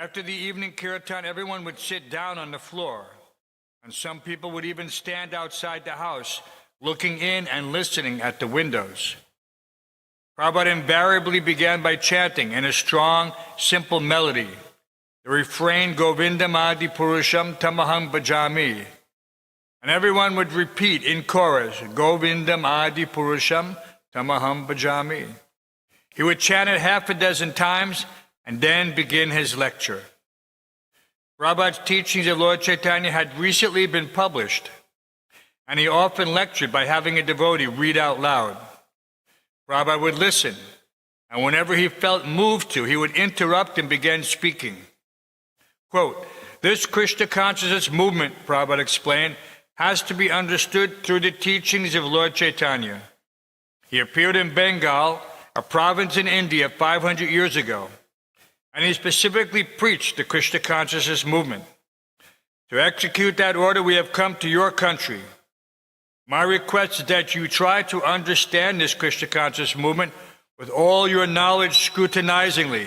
After the evening kirtan, everyone would sit down on the floor, and some people would even stand outside the house, looking in and listening at the windows. Prabhupada invariably began by chanting in a strong, simple melody the refrain, Govindam Adi Purusham Tamaham Bhajami. And everyone would repeat in chorus, Govindam Adi Purusham Tamaham Bhajami. He would chant it half a dozen times and then begin his lecture. Prabhupada's teachings of Lord Chaitanya had recently been published, and he often lectured by having a devotee read out loud. Prabhupada would listen, and whenever he felt moved to, he would interrupt and begin speaking. Quote, this Krishna consciousness movement, Prabhupada explained, has to be understood through the teachings of Lord Chaitanya. He appeared in Bengal, a province in India, 500 years ago, and he specifically preached the Krishna consciousness movement. To execute that order, we have come to your country. My request is that you try to understand this Krishna consciousness movement with all your knowledge scrutinizingly.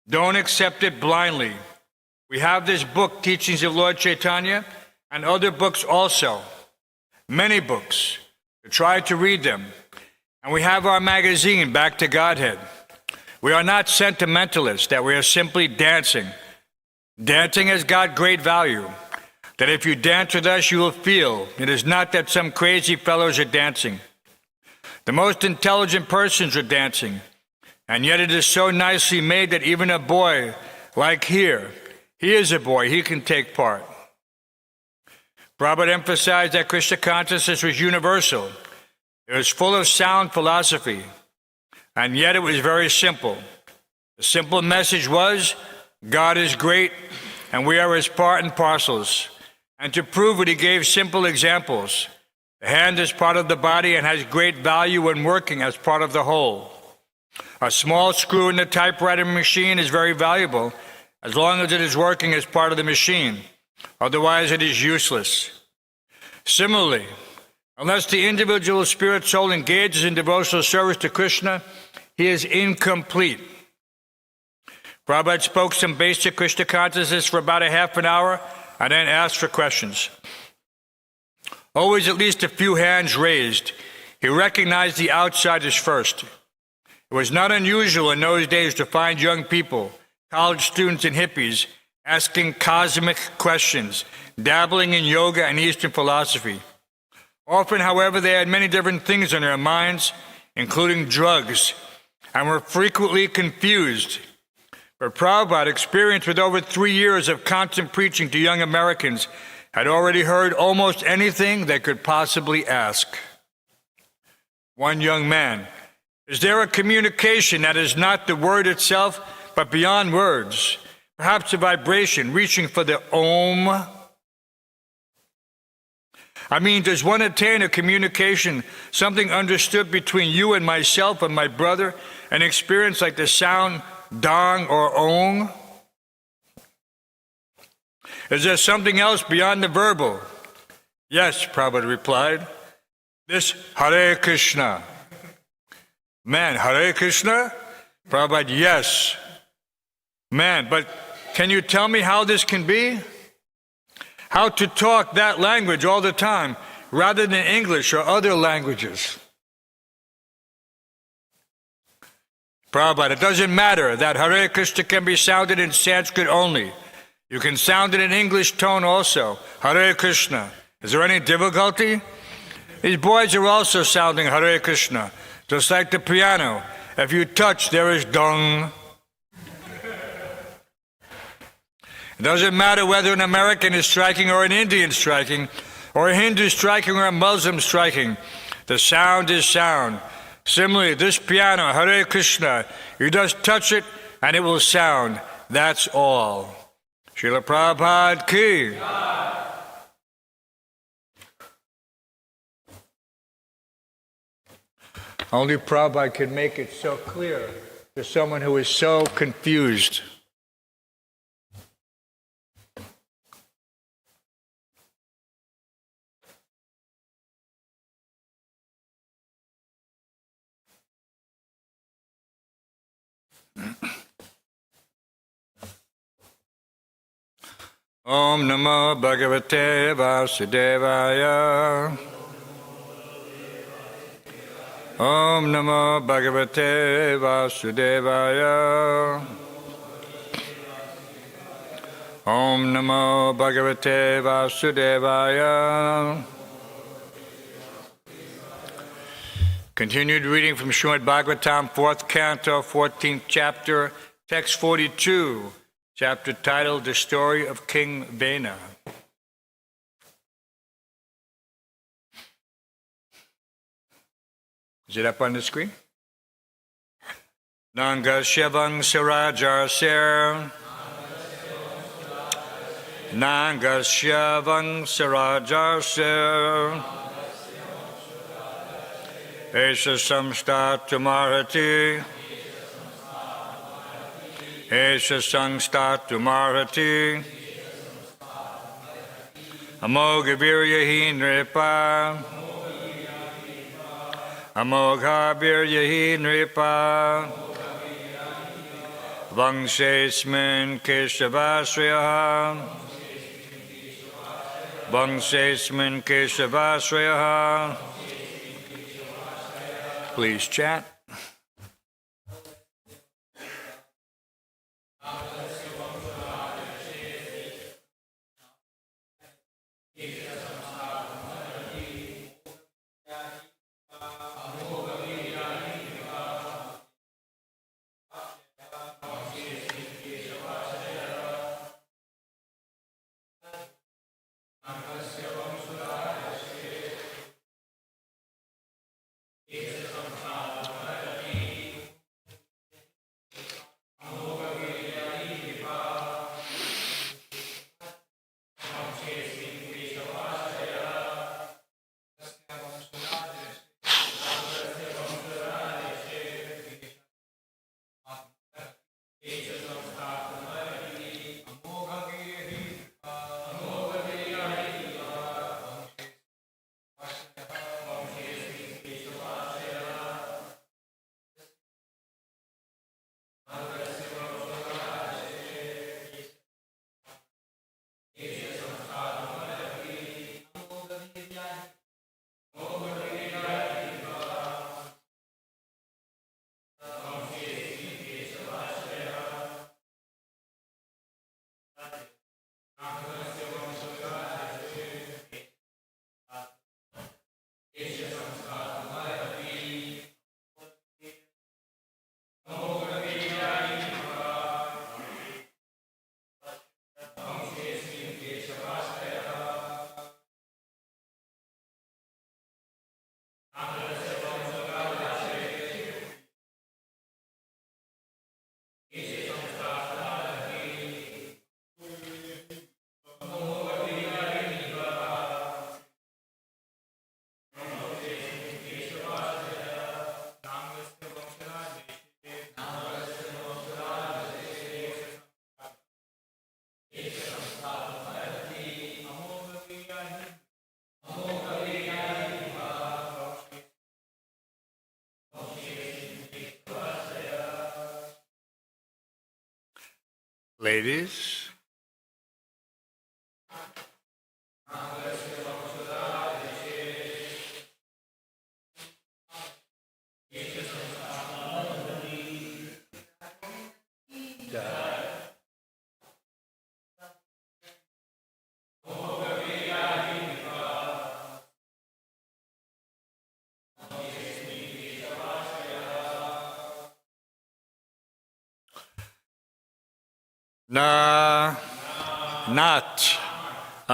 Don't accept it blindly. We have this book, Teachings of Lord Chaitanya, and other books also, many books. Try to read them. And we have our magazine, Back to Godhead. We are not sentimentalists, that we are simply dancing. Dancing has got great value. That if you dance with us, you will feel. It is not that some crazy fellows are dancing. The most intelligent persons are dancing. And yet it is so nicely made that even a boy, like here, he is a boy, he can take part. Prabhupada emphasized that Krishna consciousness was universal. It was full of sound philosophy, and yet it was very simple. The simple message was, God is great, and we are his part and parcels. And to prove it, he gave simple examples. The hand is part of the body and has great value when working as part of the whole. A small screw in the typewriter machine is very valuable as long as it is working as part of the machine. Otherwise, it is useless. Similarly, unless the individual spirit soul engages in devotional service to Krishna, he is incomplete. Prabhupada spoke some basic Krishna consciousness for about a half an hour and then asked for questions. Always at least a few hands raised. He recognized the outsiders first. It was not unusual in those days to find young people, college students and hippies, asking cosmic questions, dabbling in yoga and Eastern philosophy. Often, however, they had many different things on their minds, including drugs, and were frequently confused. But Prabhupada, experienced with over 3 years of constant preaching to young Americans, had already heard almost anything they could possibly ask. One young man, is there a communication that is not the word itself, but beyond words? Perhaps a vibration reaching for the Om? I mean, does one attain a communication, something understood between you and myself and my brother, an experience like the sound Dong or Ong? Is there something else beyond the verbal? Yes, Prabhupada replied. This Hare Krishna. Man, Hare Krishna? Prabhupada, yes. Man, but can you tell me how this can be? How to talk that language all the time, rather than English or other languages? Prabhupada, it doesn't matter that Hare Krishna can be sounded in Sanskrit only. You can sound it in English tone also, Hare Krishna. Is there any difficulty? These boys are also sounding Hare Krishna, just like the piano. If you touch, there is dong. It doesn't matter whether an American is striking or an Indian striking, or a Hindu striking or a Muslim striking. The sound is sound. Similarly, this piano, Hare Krishna, you just touch it and it will sound. That's all. Srila Prabhupada ki. Only Prabhupada can make it so clear to someone who is so confused. Om Namo Bhagavate Vasudevaya. Om Namo Bhagavate Vasudevaya. Om Namo Bhagavate Vasudevaya. Continued reading from Srimad Bhagavatam, 4th Canto, 14th Chapter, Text 42, chapter titled The Story of King Vena. Is it up on the screen? Nāṅgasya rājarṣer. Nāṅgasya rājarṣer. saṁsthātum arhati. saṁsthātum arhati. amogha-vīryā nṛpā. amogha-vīryā nṛpā. vaṁśe smin keśavāśrayāḥ. vaṁśe smin keśavāśrayāḥ. Please chat. Ladies.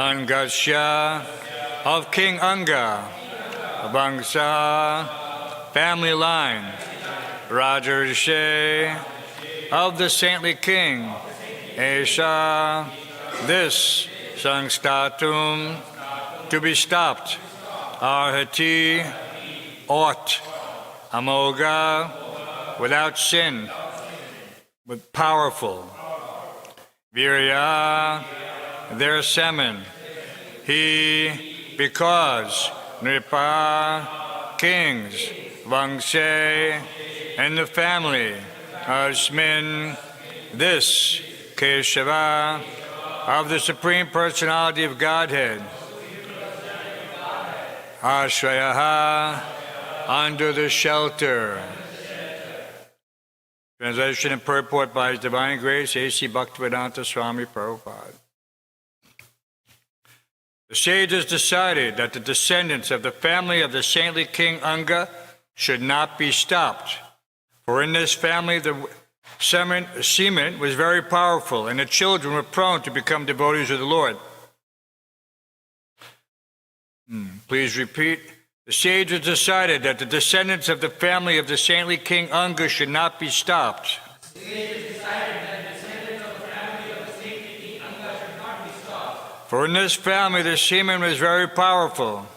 nāṅgasya of King Aṅga, vaṁśo, family line, rājarṣer of the saintly king, ēsha, this saṁsthātum, to be stopped, arhati, ought, amogha, without sin, but powerful, vīryā, their semen, he, because, nṛpā, kings, vaṁśe, and the family, smin, this, keśavāśrayāḥ, of the Supreme Personality of Godhead, Ashrayāḥ, under the shelter. Translation and purport by His Divine Grace, A.C. Bhaktivedanta Swami Prabhupada. The sages decided that the descendants of the family of the saintly King Aṅga should not be stopped, for in this family the semen was very powerful, and the children were prone to become devotees of the Lord. Please repeat. The sages decided that the descendants of the family of the saintly King Aṅga should not be stopped. The sages decided that the descendants of the family of the saintly King Aṅga should not be stopped. For in this family the semen was very powerful,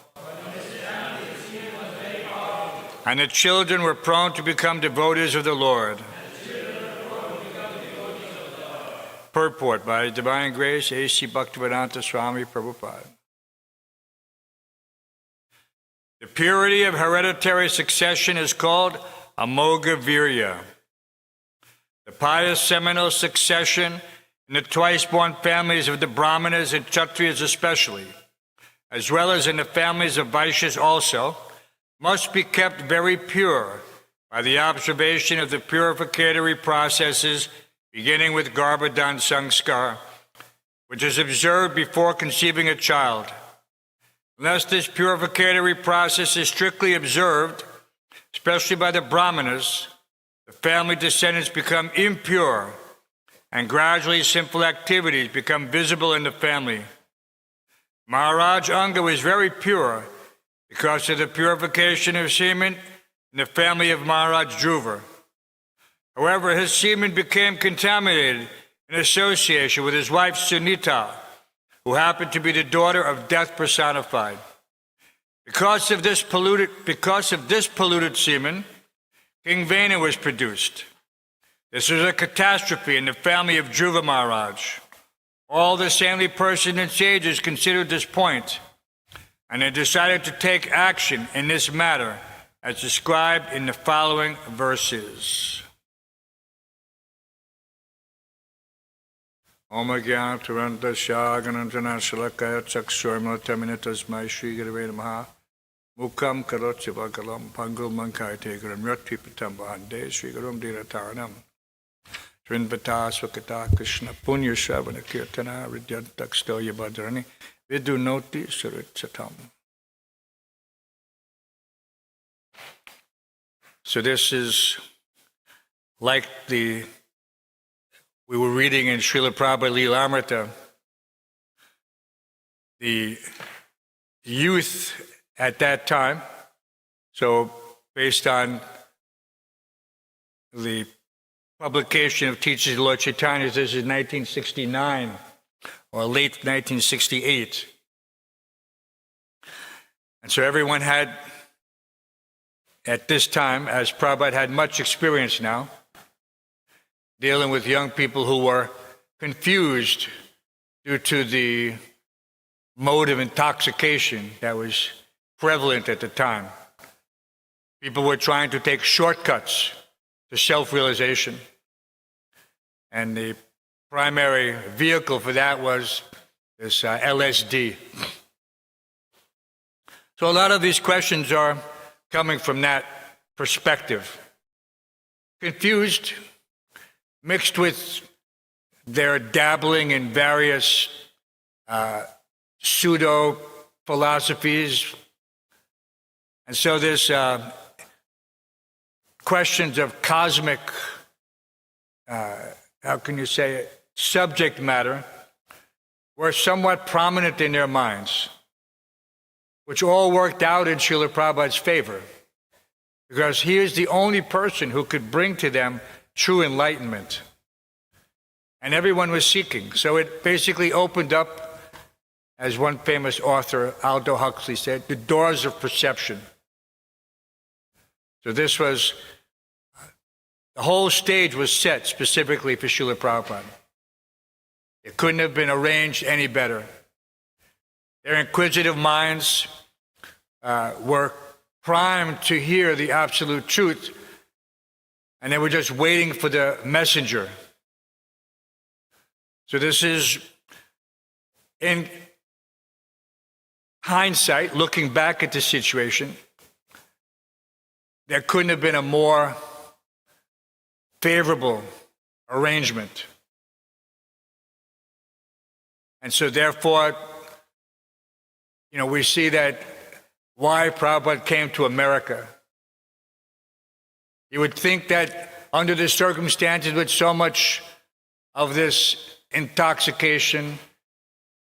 and the children were prone to become devotees of the Lord. Purport by His Divine Grace, A.C. Bhaktivedanta Swami Prabhupada. The purity of hereditary succession is called amogha-vīryā. The pious seminal succession in the twice-born families of the Brahmanas and Kshatriyas especially, as well as in the families of Vaishyas also, must be kept very pure by the observation of the purificatory processes beginning with Garbhodhan Sanskar, which is observed before conceiving a child. Unless this purificatory process is strictly observed, especially by the Brahmanas, the family descendants become impure, and gradually sinful activities become visible in the family. Maharaj Aṅga was very pure because of the purification of semen in the family of Maharaj Dhruva. However, his semen became contaminated in association with his wife Sunita, who happened to be the daughter of death personified. Because of this polluted semen, King Vena was produced. This was a catastrophe in the family of Dhruva Maharaj. All the saintly persons and sages considered this point, and they decided to take action in this matter, as described in the following verses. Amogha-vīryā ganantanashalakaya chakshurmalataminitasmai Shri Gurave Namaha Mukam karoti vagalam pangul mankaite guram yatvipatam vahande Shri Gurum Dhirataranam Srinvata Swakata Krishna Punya Shavana Kirtana Ridyantaksto Yabhadrani Vidunoti Suritsatam. So this is like we were reading in Srila Prabhupada Leelamrita, the youth at that time, so based on the publication of Teachings of Lord Chaitanya, this is 1969 or late 1968. And so everyone had, at this time, as Prabhupada had much experience now, dealing with young people who were confused due to the mode of intoxication that was prevalent at the time. People were trying to take shortcuts to self-realization. And the primary vehicle for that was this LSD. So a lot of these questions are coming from that perspective. Confused, mixed with their dabbling in various pseudo-philosophies. And so there's questions of cosmic, how can you say it, subject matter were somewhat prominent in their minds, which all worked out in Srila Prabhupada's favor, because he is the only person who could bring to them true enlightenment. And everyone was seeking. So it basically opened up, as one famous author, Aldous Huxley, said, the doors of perception. So this was, the whole stage was set specifically for Srila Prabhupada. It couldn't have been arranged any better. Their inquisitive minds were primed to hear the absolute truth, and they were just waiting for the messenger. So this is In hindsight, looking back at the situation, there couldn't have been a more favorable arrangement. And so therefore, we see that why Prabhupada came to America. You would think that under the circumstances with so much of this intoxication,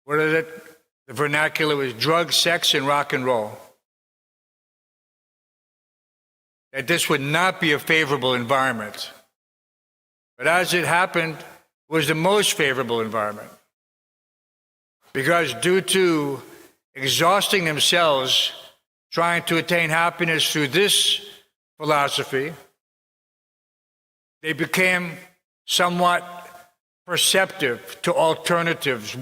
what is it? The vernacular was drugs, sex, and rock and roll. That this would not be a favorable environment. But as it happened, it was the most favorable environment. Because due to exhausting themselves trying to attain happiness through this philosophy, they became somewhat perceptive to alternatives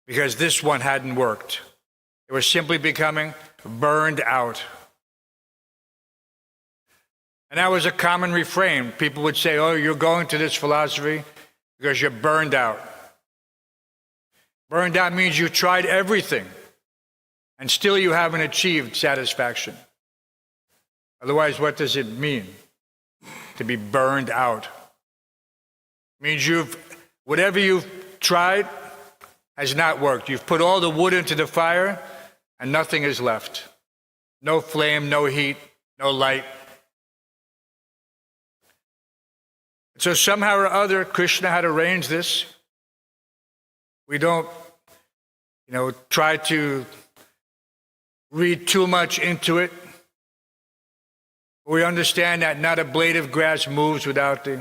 because this one hadn't worked. They were simply becoming burned out. And that was a common refrain. People would say, oh, you're going to this philosophy because you're burned out. Burned out means you tried everything and still you haven't achieved satisfaction. Otherwise, what does it mean to be burned out? It means whatever you've tried has not worked. You've put all the wood into the fire and nothing is left. No flame, no heat, no light. So somehow or other, Krishna had arranged this. We don't, try to read too much into it. We understand that not a blade of grass moves without the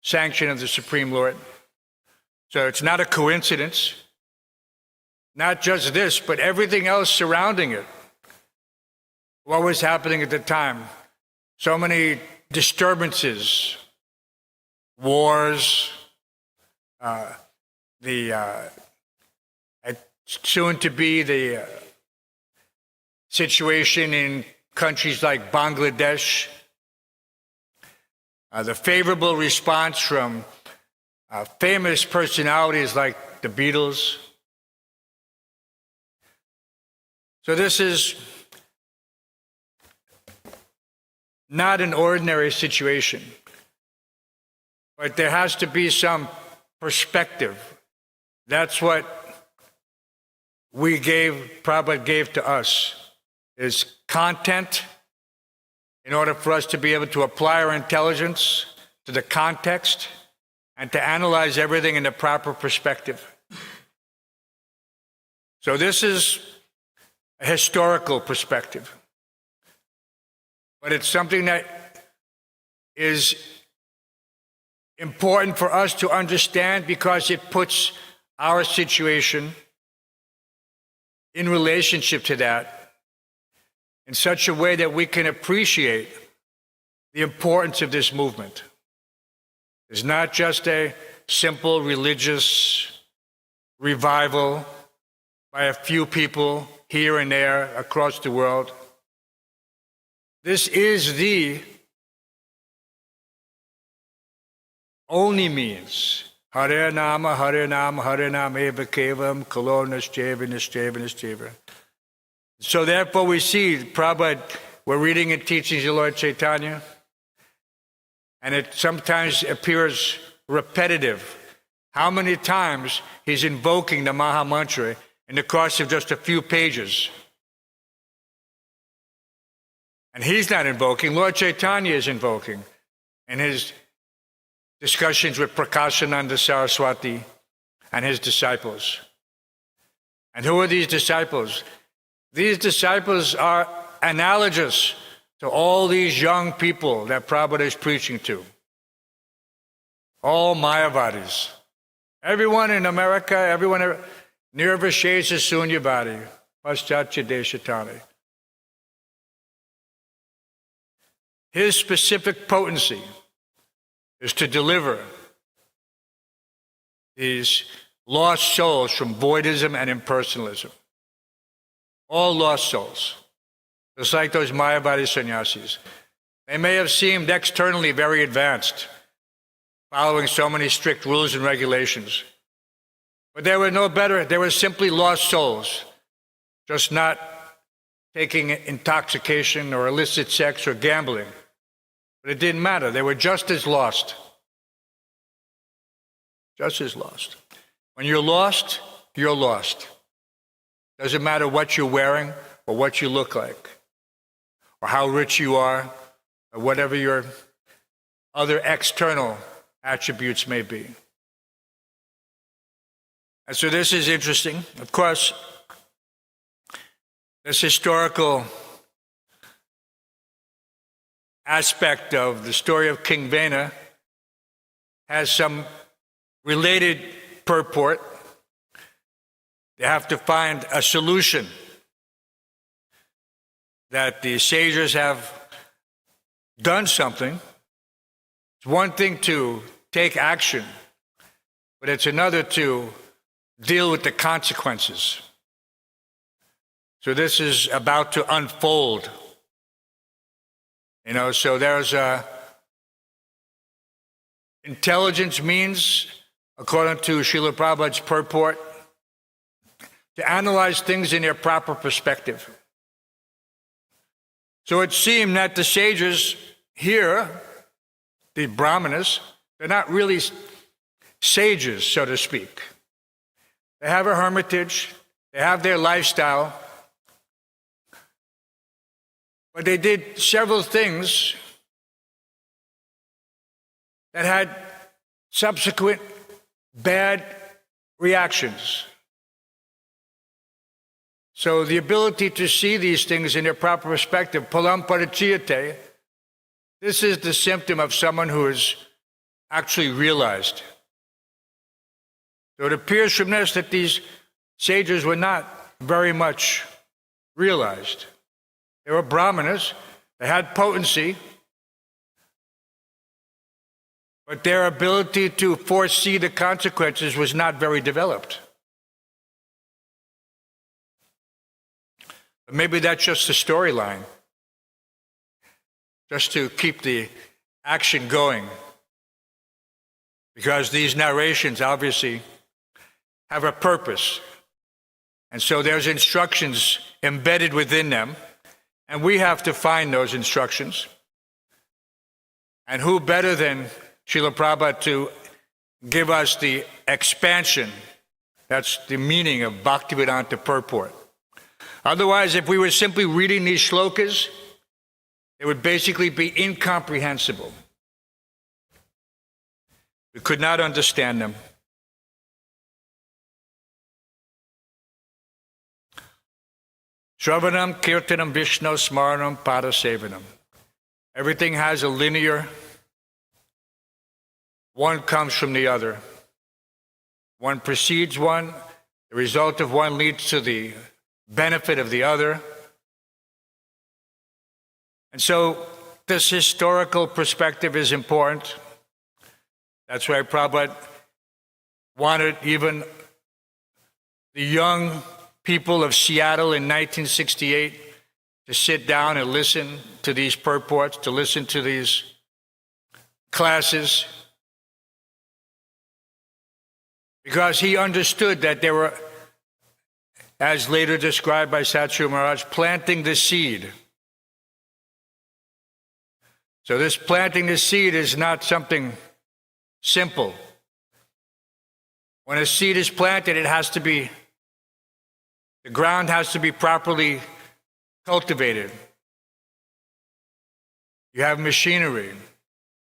sanction of the Supreme Lord. So it's not a coincidence. Not just this, but everything else surrounding it. What was happening at the time? So many disturbances, wars, soon to be the situation in countries like Bangladesh, the favorable response from famous personalities like the Beatles. So this is not an ordinary situation, but there has to be some perspective. That's what Prabhupada gave to us, is content in order for us to be able to apply our intelligence to the context and to analyze everything in the proper perspective. So this is a historical perspective, but it's something that is important for us to understand because it puts our situation in relationship to that in such a way that we can appreciate the importance of this movement. It's not just a simple religious revival by a few people here and there across the world. This is the only means. Hare Nama, Hare Nama, Hare Nama eva kevam, kalo nischeva, nischeva, nischeva. So therefore we see, Prabhupada, we're reading and teachings of Lord Chaitanya, and it sometimes appears repetitive. How many times he's invoking the Maha Mantra in the course of just a few pages. And he's not invoking, Lord Chaitanya is invoking in his discussions with Prakashananda Saraswati and his disciples. And who are these disciples? These disciples are analogous to all these young people that Prabhupada is preaching to. All Mayavadis. Everyone in America, everyone, Nirvashesa Sunyavadi, Paschatya Deshatani. His specific potency is to deliver these lost souls from voidism and impersonalism. All lost souls. Just like those Mayavadi sannyasis. They may have seemed externally very advanced, following so many strict rules and regulations. But they were no better. They were simply lost souls, just not taking intoxication or illicit sex or gambling. But it didn't matter. They were just as lost. Just as lost. When you're lost, you're lost. Doesn't matter what you're wearing or what you look like or how rich you are or whatever your other external attributes may be. And so this is interesting. Of course, this historical aspect of the story of King Aṅga has some related purport. They have to find a solution, that the sages have done something. It's one thing to take action, but it's another to deal with the consequences. So this is about to unfold. So there's intelligence means, according to Srila Prabhupada's purport, to analyze things in their proper perspective. So it seemed that the sages here, the brahmanas, they're not really sages, so to speak. They have a hermitage, they have their lifestyle, but they did several things that had subsequent bad reactions. So the ability to see these things in their proper perspective, palam pariciyate, this is the symptom of someone who is actually realized. So it appears from this that these sages were not very much realized. They were brahmanas, they had potency, but their ability to foresee the consequences was not very developed. But maybe that's just the storyline, just to keep the action going. Because these narrations obviously have a purpose. And so there's instructions embedded within them, and we have to find those instructions. And who better than Srila Prabhupada to give us the expansion? That's the meaning of Bhaktivedanta purport. Otherwise, if we were simply reading these shlokas, it would basically be incomprehensible. We could not understand them. Shravanam, Kirtanam, Vishnu, Smaranam, Padasevanam. Everything has a linear, one comes from the other. One precedes one, the result of one leads to the benefit of the other. And so this historical perspective is important. That's why Prabhupada wanted even the young people of Seattle in 1968 to sit down and listen to these purports, to listen to these classes, because he understood that they were, as later described by Satsuru Maharaj, planting the seed. So this planting the seed is not something simple. When a seed is planted, the ground has to be properly cultivated. You have machinery,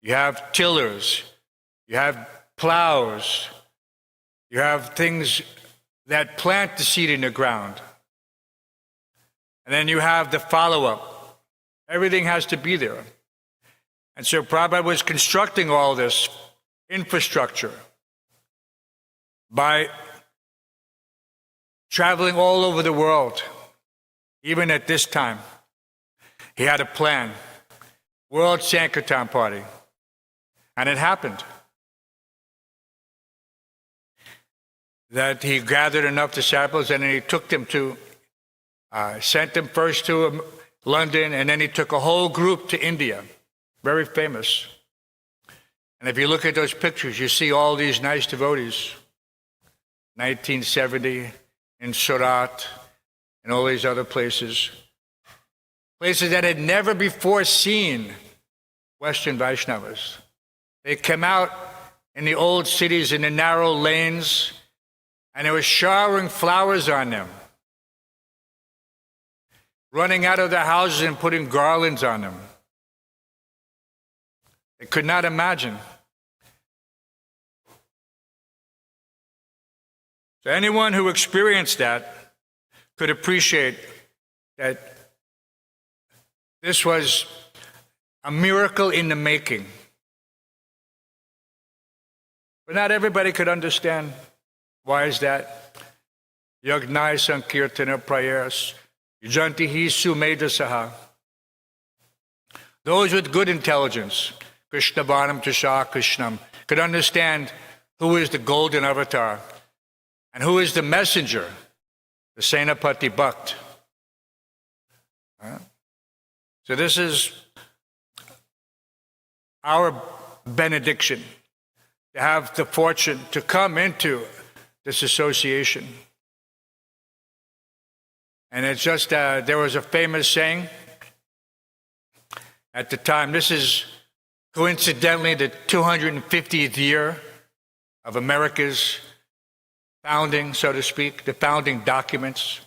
you have tillers, you have plows, you have things that plant the seed in the ground. And then you have the follow-up. Everything has to be there. And so Prabhupada was constructing all this infrastructure by traveling all over the world. Even at this time, he had a plan. World Sankirtan Party. And it happened. That he gathered enough disciples and then he took them to, sent them first to London, and then he took a whole group to India. Very famous. And if you look at those pictures, you see all these nice devotees 1970, in Surat, and all these other places. Places that had never before seen Western Vaishnavas. They came out in the old cities in the narrow lanes, and they were showering flowers on them, running out of their houses and putting garlands on them. They could not imagine. So anyone who experienced that could appreciate that this was a miracle in the making. But not everybody could understand. Why is that? Yagnai sankirtana prayas, yujantihi sumedasaha. Those with good intelligence, Krishna Vanam Tasha Krishnam, could understand who is the golden avatar and who is the messenger, the Senapati Bhakt. So this is our benediction, to have the fortune to come into this association. And it's just, there was a famous saying at the time. This is coincidentally the 250th year of America's founding, so to speak, the founding documents,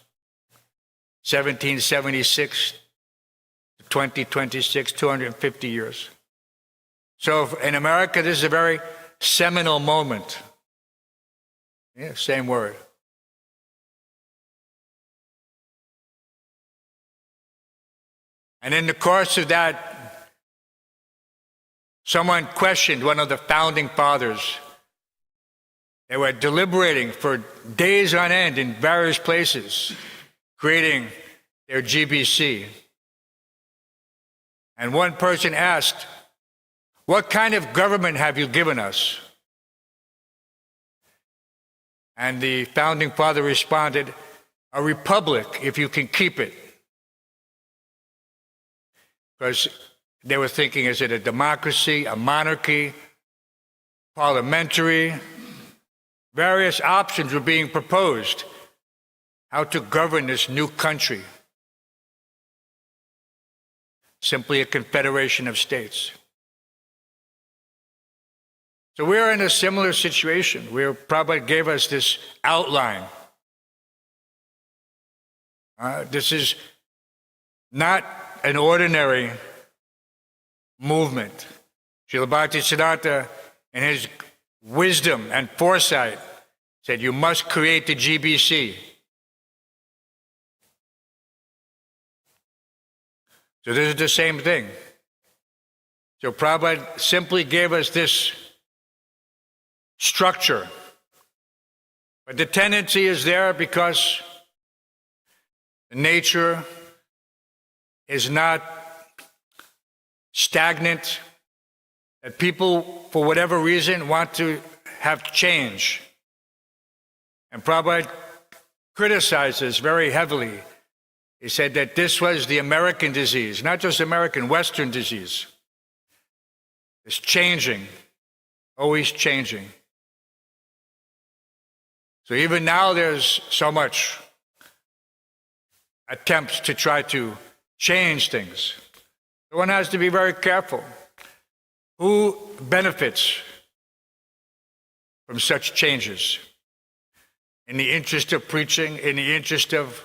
1776 to 2026, 250 years. So in America, this is a very seminal moment. Yeah, same word. And in the course of that, someone questioned one of the founding fathers. They were deliberating for days on end in various places, creating their GBC. And one person asked, "What kind of government have you given us?" And the founding father responded, "A republic, if you can keep it." Because they were thinking, is it a democracy, a monarchy, parliamentary? Various options were being proposed, how to govern this new country. Simply a confederation of states. So we're in a similar situation. Prabhupada gave us this outline. This is not an ordinary movement. Srila Bhaktisiddhanta, in his wisdom and foresight, said you must create the GBC. So this is the same thing. So Prabhupada simply gave us this structure. But the tendency is there because nature is not stagnant, that people, for whatever reason, want to have change. And Prabhupada criticized this very heavily. He said that this was the American disease, not just American, Western disease. It's changing, always changing. So even now there's so much attempts to try to change things. One has to be very careful. Who benefits from such changes? In the interest of preaching, in the interest of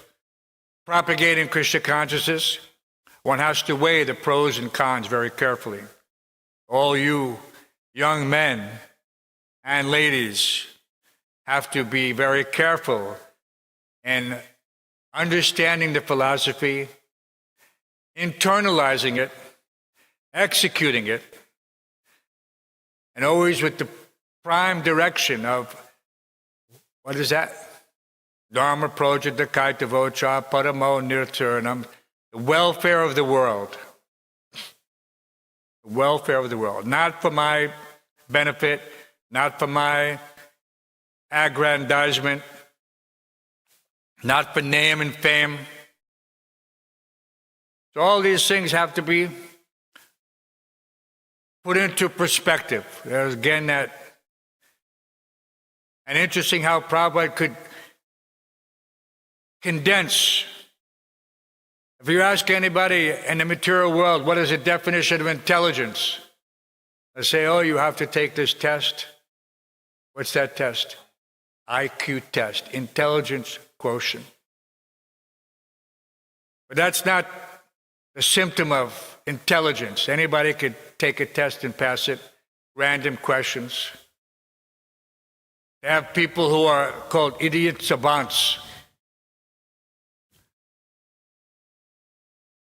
propagating Krishna consciousness, one has to weigh the pros and cons very carefully. All you young men and ladies have to be very careful in understanding the philosophy, internalizing it, executing it, and always with the prime direction of, what is that? Dharma projita kaitavocha paramo nirturnam, the welfare of the world. The welfare of the world. Not for my benefit, not for my aggrandizement, not for name and fame. So all these things have to be put into perspective. There's again that. And interesting how Prabhupada could condense. If you ask anybody in the material world, what is the definition of intelligence? They say, oh, you have to take this test. What's that test? IQ test, intelligence quotient. But that's not the symptom of intelligence. Anybody could take a test and pass it, random questions. They have people who are called idiot savants.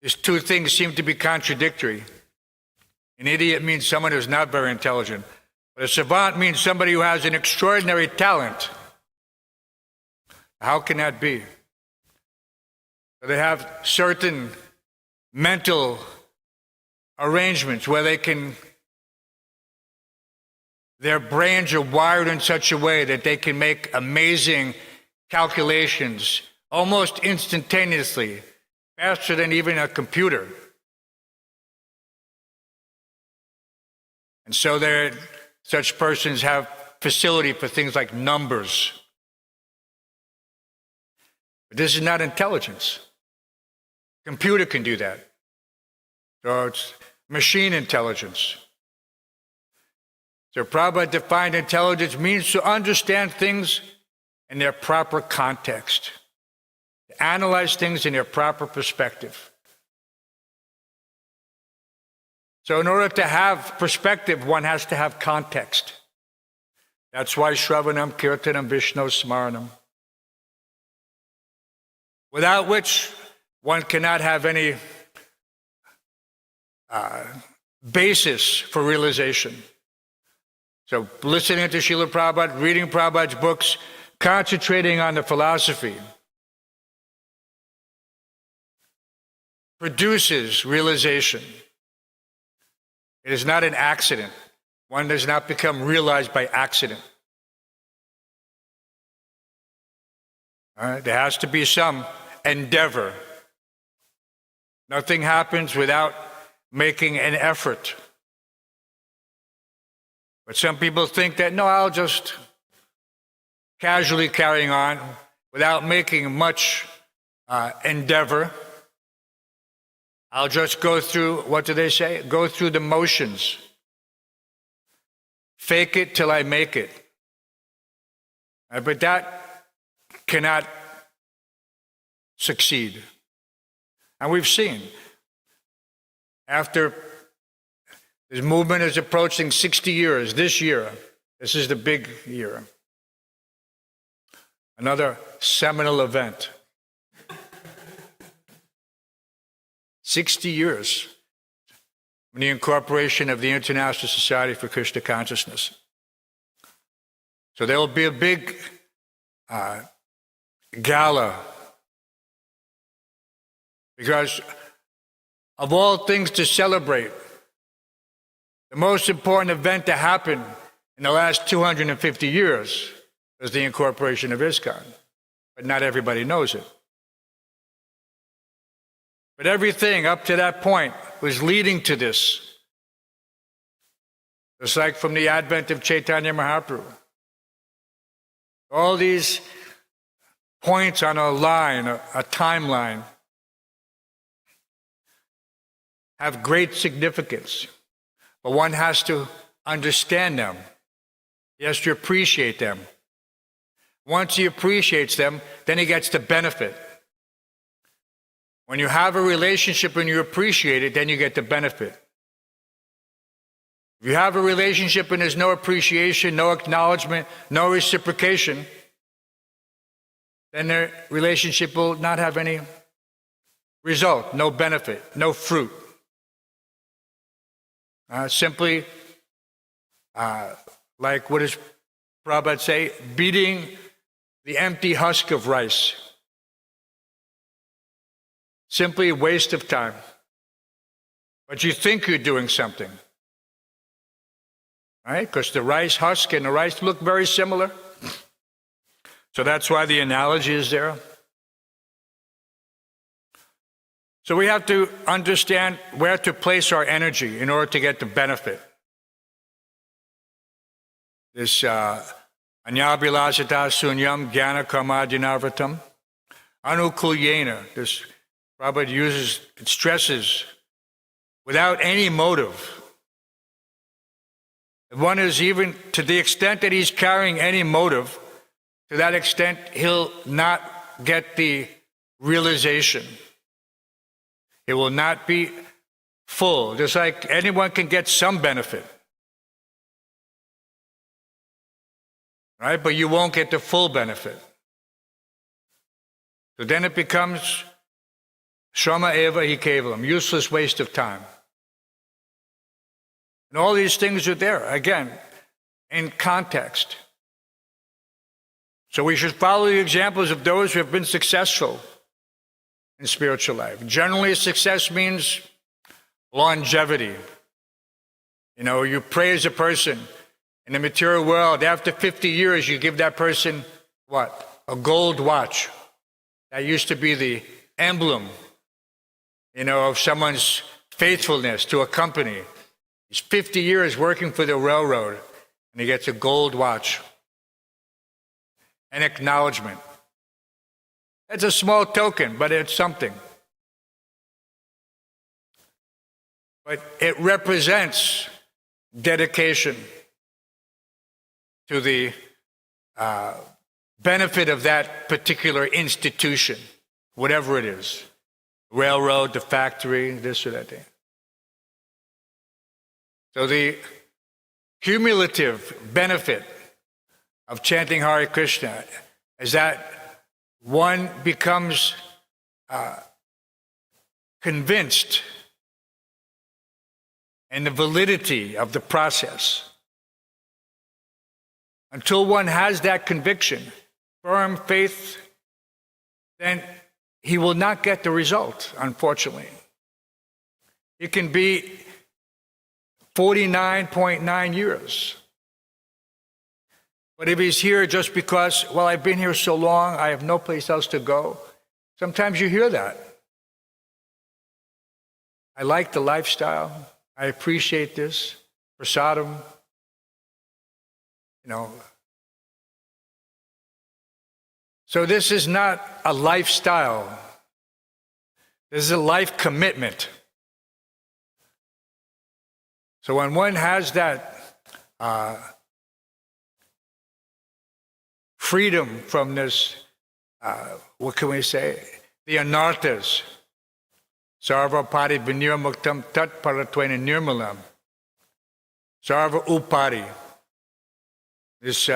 These two things seem to be contradictory. An idiot means someone who's not very intelligent, but a savant means somebody who has an extraordinary talent. How can that be? They have certain mental arrangements where their brains are wired in such a way that they can make amazing calculations almost instantaneously, faster than even a computer. And so such persons have facility for things like numbers. But this is not intelligence. Computer can do that. So it's machine intelligence. So Prabhupada defined intelligence means to understand things in their proper context, to analyze things in their proper perspective. So in order to have perspective, one has to have context. That's why Shravanam, Kirtanam, Vishnu Smaranam. Without which one cannot have any basis for realization. So listening to Srila Prabhupada, reading Prabhupada's books, concentrating on the philosophy produces realization. It is not an accident. One does not become realized by accident. All right? There has to be some endeavor. Nothing happens without making an effort. But some people think that, no, I'll just casually carrying on without making much endeavor. I'll just go through, what do they say? Go through the motions. Fake it till I make it. But that cannot succeed. And we've seen, after this movement is approaching 60 years, this year, this is the big year, another seminal event. 60 years from the incorporation of the International Society for Krishna Consciousness. So there will be a big gala, because of all things to celebrate, the most important event to happen in the last 250 years is the incorporation of ISKCON. But not everybody knows it. But everything up to that point was leading to this. Just like from the advent of Chaitanya Mahaprabhu. All these points on a line, a timeline, have great significance. But one has to understand them. He has to appreciate them. Once he appreciates them, then he gets the benefit. When you have a relationship and you appreciate it, then you get the benefit. If you have a relationship and there's no appreciation, no acknowledgement, no reciprocation, then the relationship will not have any result, no benefit, no fruit. Simply, like what does Prabhupada say? Beating the empty husk of rice. Simply a waste of time. But you think you're doing something. Right? Because the rice husk and the rice look very similar. So that's why the analogy is there. So we have to understand where to place our energy in order to get the benefit. This Anyabhilasata sunyam jnana karmadinarvatam. Anukulyena. This Prabhupada stresses, without any motive. One is even, to the extent that he's carrying any motive, to that extent he'll not get the realization. It will not be full, just like anyone can get some benefit. Right? But you won't get the full benefit. So then it becomes shrama eva hi kevalam, useless waste of time. And all these things are there, again, in context. So we should follow the examples of those who have been successful in spiritual life. Generally, success means longevity. You know, you praise a person in the material world. After 50 years, you give that person, what? A gold watch. That used to be the emblem, you know, of someone's faithfulness to a company. He's 50 years working for the railroad, and he gets a gold watch. An acknowledgement. It's a small token, but it's something. But it represents dedication to the benefit of that particular institution, whatever it is. Railroad, the factory, this or that thing. So the cumulative benefit of chanting Hare Krishna is that one becomes convinced in the validity of the process. Until one has that conviction, firm faith, then he will not get the result, unfortunately. It can be 49.9 years. But if he's here just because, well, I've been here so long, I have no place else to go, sometimes you hear that. I like the lifestyle. I appreciate this. Prasadam. You know. So this is not a lifestyle. This is a life commitment. So when one has that freedom from this, what can we say? The anarthas. Sarva pari vinira muktam tat paratvaina nirmalam. Sarva upari. This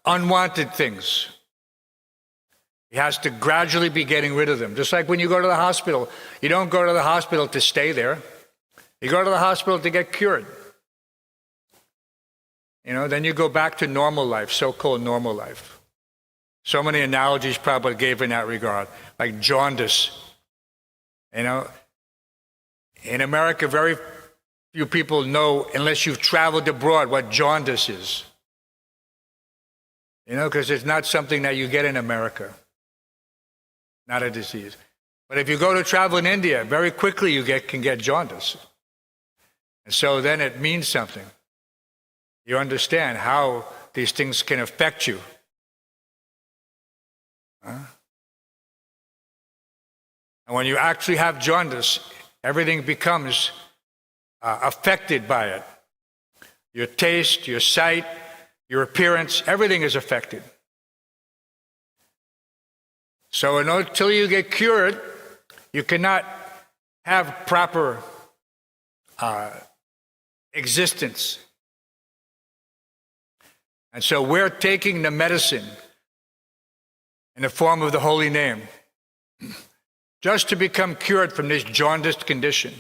unwanted things. He has to gradually be getting rid of them. Just like when you go to the hospital, you don't go to the hospital to stay there. You go to the hospital to get cured. You know, then you go back to normal life, so-called normal life. So many analogies Prabhupada gave in that regard, like jaundice. You know, in America, very few people know, unless you've traveled abroad, what jaundice is. You know, because it's not something that you get in America. Not a disease. But if you go to travel in India, very quickly you can get jaundice. And so then it means something. You understand how these things can affect you. Huh? And when you actually have jaundice, everything becomes affected by it. Your taste, your sight, your appearance, everything is affected. So until you get cured, you cannot have proper existence. And so we're taking the medicine in the form of the holy name just to become cured from this jaundiced condition,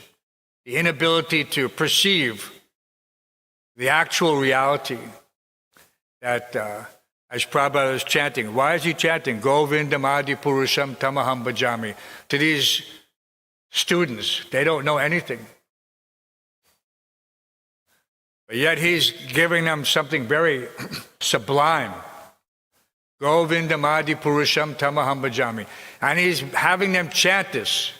the inability to perceive the actual reality that, as Prabhupada is chanting, why is he chanting? Govindam adi purusham tamaham bhajami. To these students, they don't know anything. But yet he's giving them something very sublime. Govindam adi purusham tamaham bhajami. And he's having them chant this.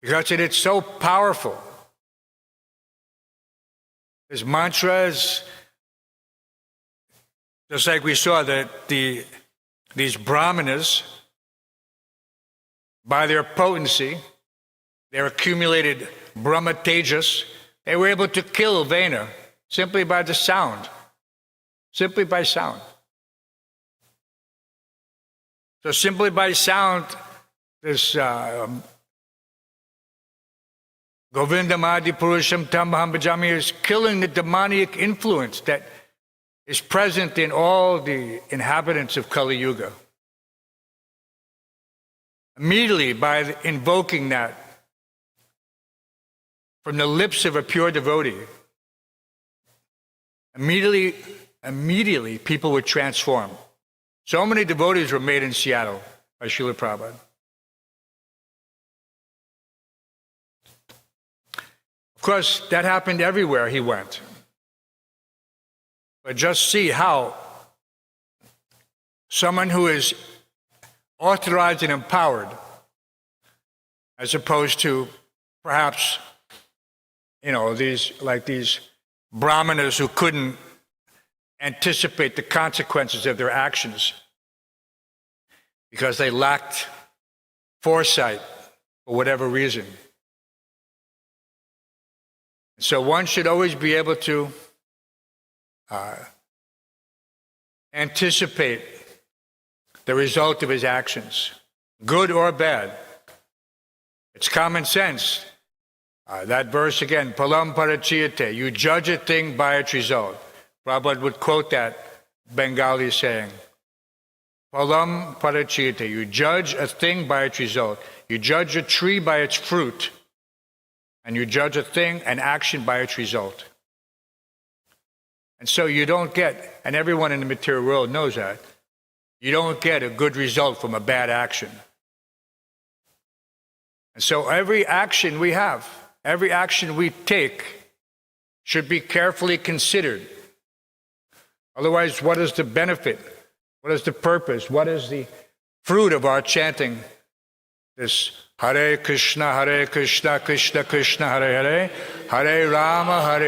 Because it's so powerful. His mantra is Just like we saw that these brahmanas, by their potency, their accumulated Brahma Tejas, they were able to kill Vena simply by the sound. Simply by sound. So simply by sound, this Govindamadi Purusham Tamaham Bhajami is killing the demoniac influence that is present in all the inhabitants of Kali Yuga. Immediately by invoking that from the lips of a pure devotee, immediately people were transformed. So many devotees were made in Seattle by Srila Prabhupada. Of course, that happened everywhere he went. But just see how someone who is authorized and empowered, as opposed to perhaps, these brahmanas who couldn't anticipate the consequences of their actions because they lacked foresight for whatever reason. So one should always be able to anticipate the result of his actions, good or bad. It's common sense. That verse again, palam parachiyate, you judge a thing by its result. Prabhupada would quote that Bengali saying, palam parachiyate, you judge a thing by its result. You judge a tree by its fruit, and you judge a thing, an action by its result. And so you don't get, and everyone in the material world knows that, you don't get a good result from a bad action. And so every action we have, every action we take should be carefully considered. Otherwise, what is the benefit? What is the purpose? What is the fruit of our chanting this Hare Krishna, Krishna Krishna, Hare Hare, Hare Rama,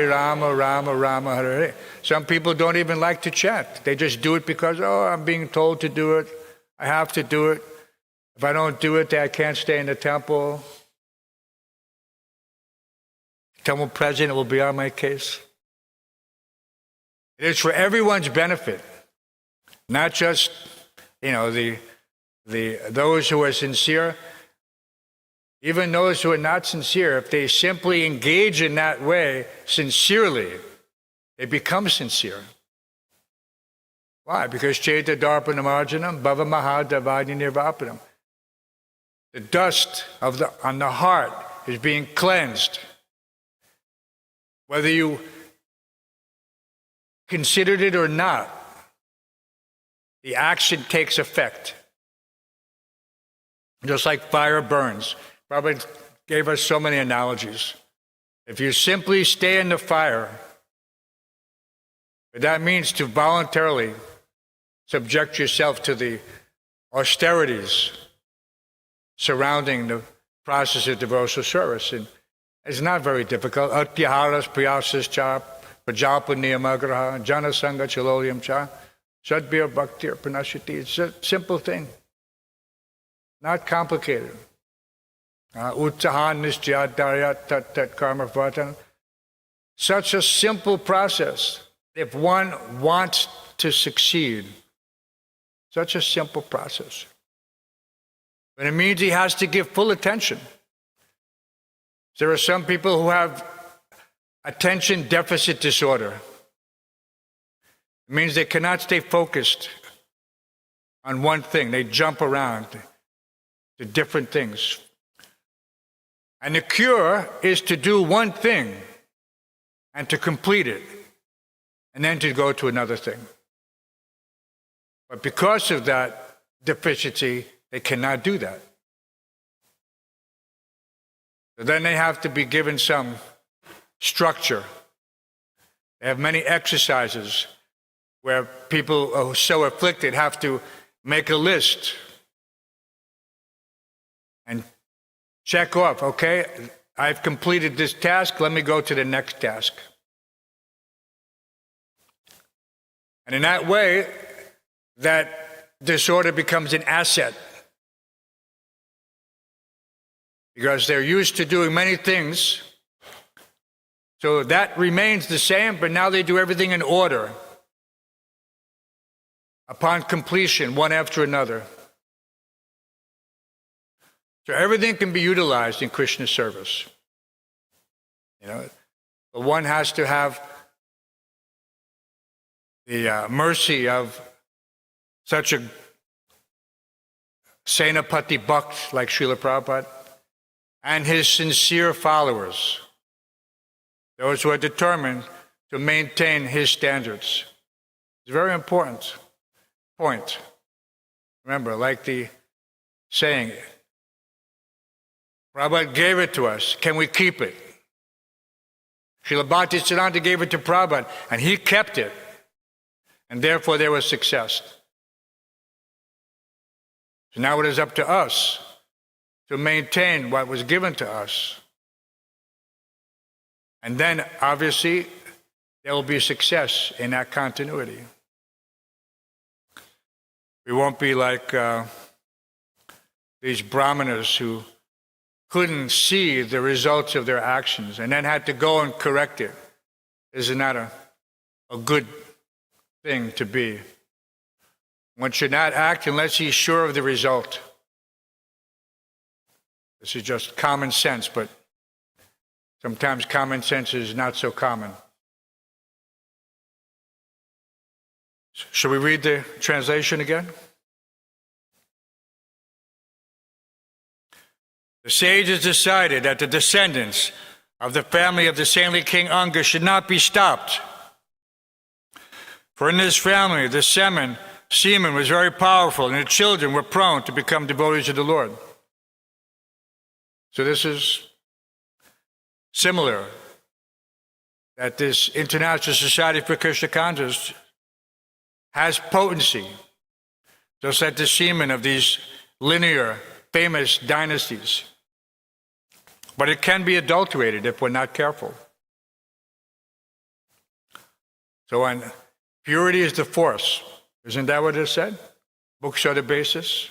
Rama Rama, Hare Hare. Some people don't even like to chant. They just do it because, I'm being told to do it. I have to do it. If I don't do it, I can't stay in the temple. The temple president will be on my case. It is for everyone's benefit, not just, those who are sincere. Even those who are not sincere, if they simply engage in that way sincerely, they become sincere. Why? Because Chaita Darpanam Arjanam Bhava Mahadavadi Nirvapanam. The dust on the heart is being cleansed. Whether you considered it or not, the action takes effect. Just like fire burns. Prabhupada gave us so many analogies. If you simply stay in the fire, that means to voluntarily subject yourself to the austerities surrounding the process of devotional service. And it's not very difficult. Atyaharas priyasas cha prajapaniyamagraha janasanga chalolyam cha sadbhir bhaktir pranashati. It's a simple thing. Not complicated. Uttahan nisjyadarya tat tat karma vatan. Such a simple process. If one wants to succeed, such a simple process. But it means he has to give full attention. There are some people who have attention deficit disorder. It means they cannot stay focused on one thing. They jump around to different things. And the cure is to do one thing and to complete it, and then to go to another thing. But because of that deficiency, they cannot do that. So then they have to be given some structure. They have many exercises where people who are so afflicted have to make a list and check off, okay, I've completed this task, let me go to the next task. And in that way, that disorder becomes an asset. Because they're used to doing many things, so that remains the same, but now they do everything in order, upon completion, one after another. So everything can be utilized in Krishna service. But one has to have the mercy of such a Senapati Bhakt like Srila Prabhupada and his sincere followers, those who are determined to maintain his standards. It's a very important point. Remember, like the saying, Prabhupada gave it to us, can we keep it? Srila Bhaktisiddhanta gave it to Prabhupada, and he kept it, and therefore there was success. So now it is up to us to maintain what was given to us. And then, obviously, there will be success in that continuity. We won't be like these brahmanas who couldn't see the results of their actions and then had to go and correct it. Isn't that a good thing to be? One should not act unless he's sure of the result. This is just common sense, but sometimes common sense is not so common. Shall we read the translation again? The sages decided that the descendants of the family of the saintly King Aṅga should not be stopped. For in this family, the semen was very powerful, and the children were prone to become devotees of the Lord. So this is similar, that this International Society for Krishna Consciousness has potency, just like the semen of these linear, famous dynasties. But it can be adulterated if we're not careful. So when purity is the force, isn't that what it said? Books are the basis.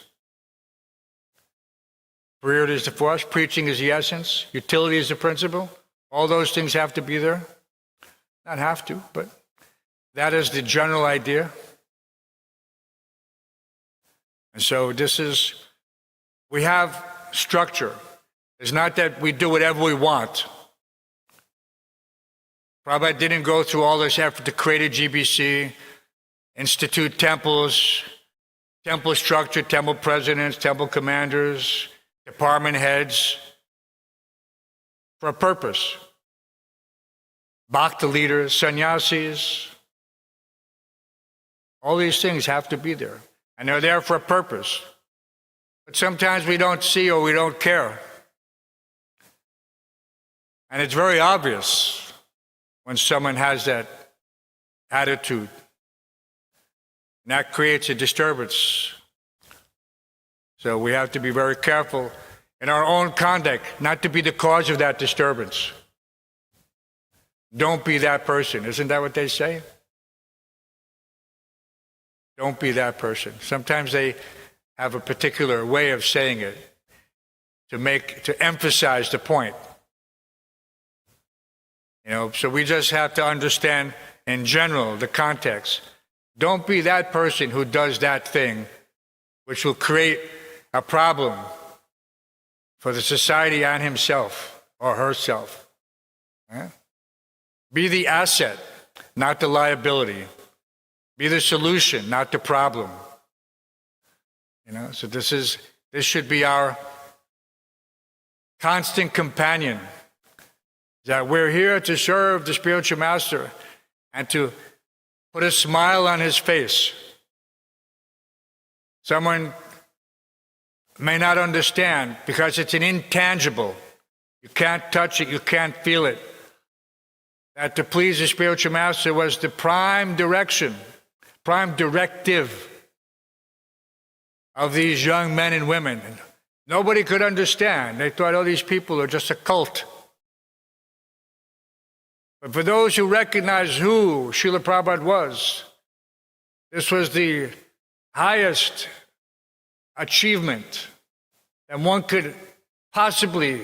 Purity is the force, preaching is the essence, utility is the principle. All those things have to be there. Not have to, but that is the general idea. And so we have structure. It's not that we do whatever we want. Prabhupada didn't go through all this effort to create a GBC, institute temples, temple structure, temple presidents, temple commanders, department heads, for a purpose. Bhakta leaders, sannyasis, all these things have to be there. And they're there for a purpose. But sometimes we don't see or we don't care. And it's very obvious when someone has that attitude. And that creates a disturbance. So we have to be very careful in our own conduct not to be the cause of that disturbance. Don't be that person. Isn't that what they say? Don't be that person. Sometimes they have a particular way of saying it to emphasize the point. So we just have to understand in general the context. Don't be that person who does that thing which will create a problem for the society and himself or herself. Be the asset, not the liability. Be the solution, not the problem. So this should be our constant companion. That we're here to serve the spiritual master and to put a smile on his face. Someone may not understand because it's an intangible. You can't touch it, you can't feel it. That to please the spiritual master was the prime direction, prime directive of these young men and women. Nobody could understand. They thought, these people are just a cult. But for those who recognize who Srila Prabhupada was, This was the highest achievement that one could possibly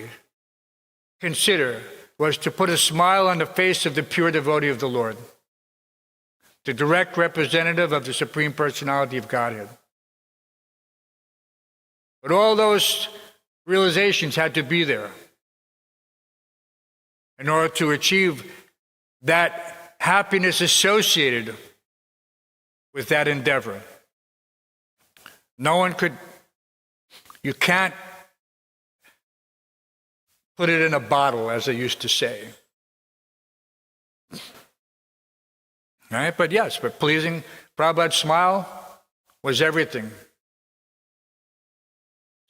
consider, was to put a smile on the face of the pure devotee of the Lord, the direct representative of the Supreme Personality of Godhead. But all those realizations had to be there in order to achieve that happiness associated with that endeavor. No one could, you can't put it in a bottle, as they used to say. Right? But yes, but pleasing Prabhupada's smile was everything.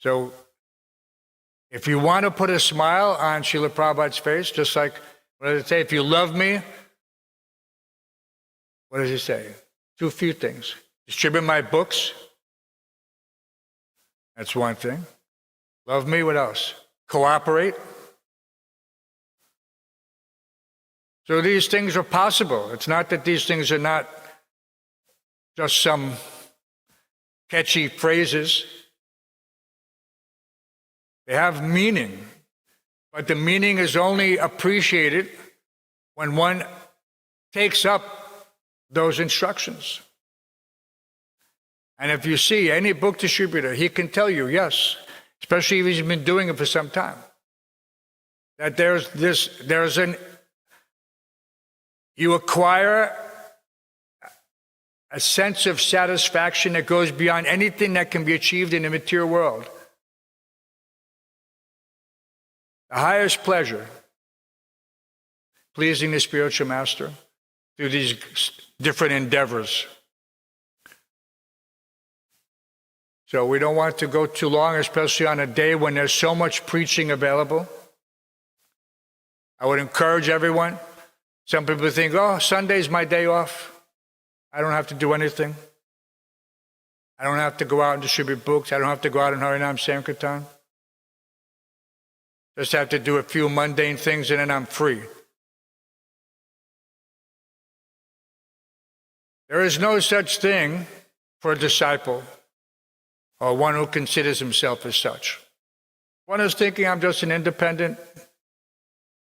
So, if you want to put a smile on Srila Prabhupada's face, just like, what does it say? If you love me, what does he say? Do a few things. Distribute my books. That's one thing. Love me, what else? Cooperate. So these things are possible. It's not that these things are not just some catchy phrases. They have meaning, but the meaning is only appreciated when one takes up those instructions. And if you see any book distributor, he can tell you, yes, especially if he's been doing it for some time, that you acquire a sense of satisfaction that goes beyond anything that can be achieved in the material world. The highest pleasure, pleasing the spiritual master through these different endeavors. So we don't want to go too long, especially on a day when there's so much preaching available. I would encourage everyone. Some people think, oh, Sunday's my day off. I don't have to do anything. I don't have to go out and distribute books. I don't have to go out and Harinam Sankirtan. Just have to do a few mundane things and then I'm free. There is no such thing for a disciple or one who considers himself as such. One is thinking, I'm just an independent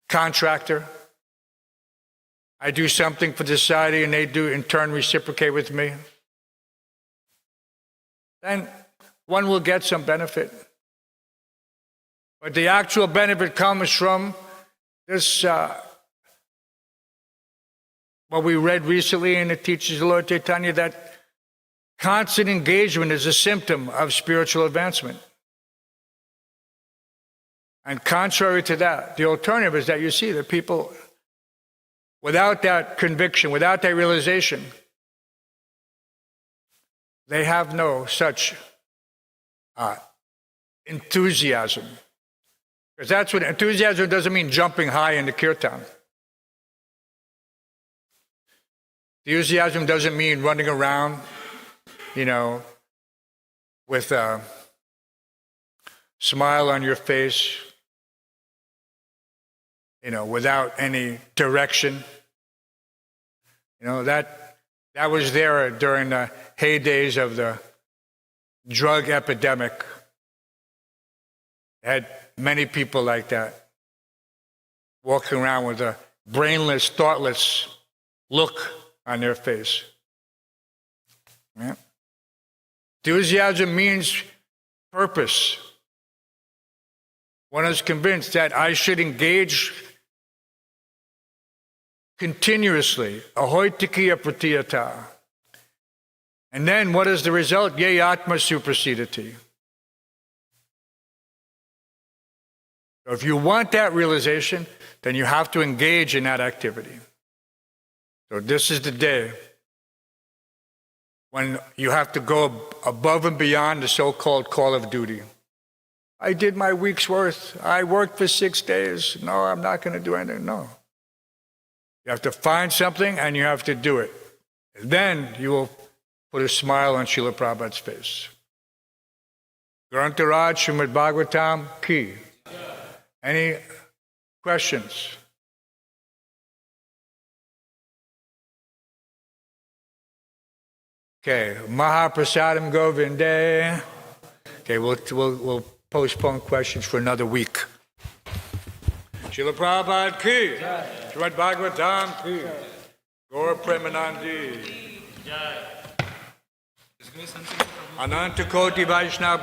contractor. I do something for society and they do in turn reciprocate with me. Then one will get some benefit. But the actual benefit comes from this, what we read recently in the teachings of Lord Chaitanya, that constant engagement is a symptom of spiritual advancement. And contrary to that, the alternative is that you see that people, without that conviction, without that realization, they have no such enthusiasm. Because that's what enthusiasm doesn't mean jumping high into kirtan. Enthusiasm doesn't mean running around, with a smile on your face, without any direction. That was there during the heydays of the drug epidemic. Had many people like that, walking around with a brainless, thoughtless look on their face. Yeah. Enthusiasm means purpose. One is convinced that I should engage continuously, ahoitikiya pratiyata. And then what is the result? Ye atma suprasidati. So if you want that realization, then you have to engage in that activity. So this is the day when you have to go above and beyond the so-called call of duty. I did my week's worth. I worked for 6 days. No, I'm not going to do anything. No. You have to find something and you have to do it. And then you will put a smile on Srila Prabhupada's face. Grantaraj Srimad Bhagavatam Ki. Any questions? Okay, Mahaprasadam Govinde. Okay, we'll postpone questions for another week. Srila Prabhupada ki, Srimad Bhagavatam ki, Gaur Premanandi, Ananta Koti Vaishnava